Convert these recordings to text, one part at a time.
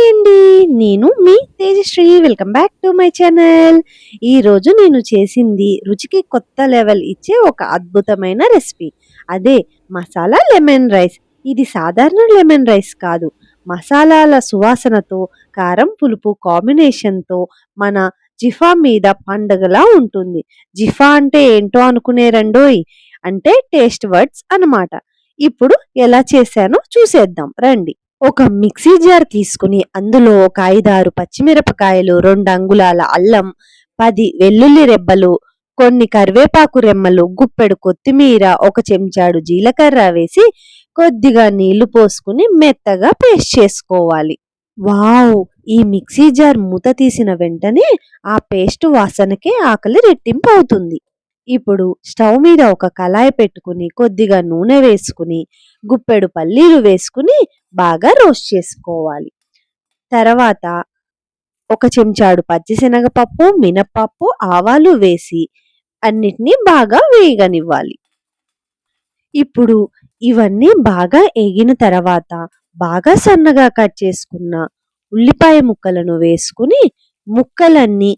Hi అండి. నేను మీ Tejashree. Welcome back to my channel. ఈరోజు నేను చేసింది రుచికి కొత్త లెవెల్ ఇచ్చే ఒక అద్భుతమైన రెసిపీ. అదే మసాలా లెమన్ రైస్. ఇది సాధారణ లెమన్ రైస్ కాదు. మసాలాల సువాసనతో, కారం పులుపు కాంబినేషన్‌తో మన జిఫా మీద పండగలా ఉంటుంది. జిఫా అంటే ఏంటో అనుకునేరండోయ్! అంటే టేస్ట్ బడ్స్ అన్నమాట. ఇప్పుడు ఎలా చేశానో చూసేద్దాం రండి. ఒక మిక్సీ జార్ తీసుకుని అందులో ఒక 5, 6 పచ్చిమిరపకాయలు, 2 అంగుళాల అల్లం, 10 వెల్లుల్లి రెబ్బలు, కొన్ని కరివేపాకు రెమ్మలు, గుప్పెడు కొత్తిమీర, ఒక చెంచాడు జీలకర్ర వేసి కొద్దిగా నీళ్లు పోసుకుని మెత్తగా పేస్ట్ చేసుకోవాలి. వావ్! ఈ మిక్సీ జార్ మూత తీసిన వెంటనే ఆ పేస్ట్ వాసనకే ఆకలి రెట్టింపు అవుతుంది. ఇప్పుడు స్టవ్ మీద ఒక కళాయి పెట్టుకుని కొద్దిగా నూనె వేసుకుని గుప్పెడు పల్లీలు వేసుకుని బాగా రోస్ట్ చేసుకోవాలి. తర్వాత ఒక చెంచాడు పచ్చిశనగపప్పు, మినపప్పు, ఆవాలు వేసి అన్నిటినీ బాగా వేగనివ్వాలి. ఇప్పుడు ఇవన్నీ బాగా ఏగిన తర్వాత బాగా సన్నగా కట్ చేసుకున్న ఉల్లిపాయ ముక్కలను వేసుకుని ముక్కలన్నీ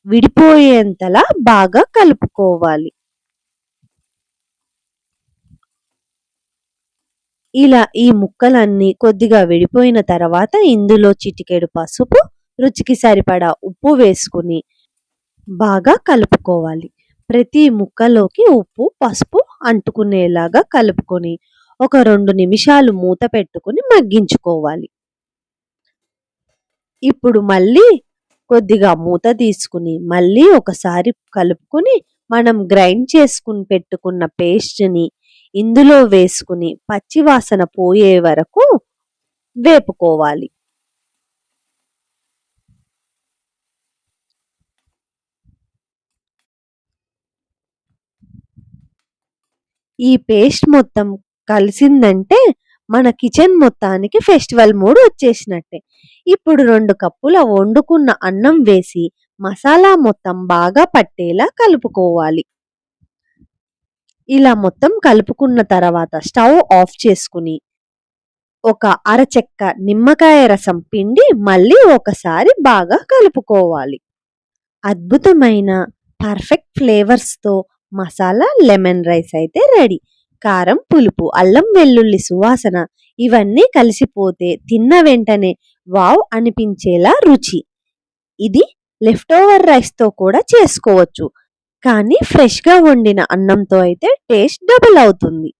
విడిపోయేంతలా బాగా కలుపుకోవాలి. ఇలా ఈ ముక్కలన్నీ కొద్దిగా విడిపోయిన తర్వాత ఇందులో చిటికెడు పసుపు, రుచికి సరిపడా ఉప్పు వేసుకుని బాగా కలుపుకోవాలి. ప్రతి ముక్కలోకి ఉప్పు, పసుపు అంటుకునేలాగా కలుపుకొని ఒక 2 నిమిషాలు మూత పెట్టుకుని మగ్గించుకోవాలి. ఇప్పుడు మళ్ళీ కొద్దిగా మూత తీసుకుని మళ్ళీ ఒకసారి కలుపుకొని మనం గ్రైండ్ చేసుకుని పెట్టుకున్న పేస్ట్‌ని ఇందులో వేసుకుని పచ్చి వాసన పోయే వరకు వేపుకోవాలి. ఈ పేస్ట్ మొత్తం కలిసిందంటే మన కిచెన్ మొత్తానికి ఫెస్టివల్ మూడ్ వచ్చేసినట్టే. ఇప్పుడు 2 కప్పుల వండుకున్న అన్నం వేసి మసాలా మొత్తం బాగా పట్టేలా కలుపుకోవాలి. ఇలా మొత్తం కలుపుకున్న తర్వాత స్టవ్ ఆఫ్ చేసుకుని ఒక అరచెక్క నిమ్మకాయ రసం పిండి మళ్ళీ ఒకసారి బాగా కలుపుకోవాలి. అద్భుతమైన పర్ఫెక్ట్ ఫ్లేవర్స్‌తో మసాలా లెమన్ రైస్ అయితే రెడీ. కారం, పులుపు, అల్లం వెల్లుల్లి సువాసన ఇవన్నీ కలిసిపోతే తిన్న వెంటనే వావ్ అనిపించేలా రుచి. ఇది లెఫ్ట్ ఓవర్ రైస్‌తో కూడా చేసుకోవచ్చు. కానీ ఫ్రెష్‌గా వండిన అన్నంతో అయితే టేస్ట్ డబుల్ అవుతుంది.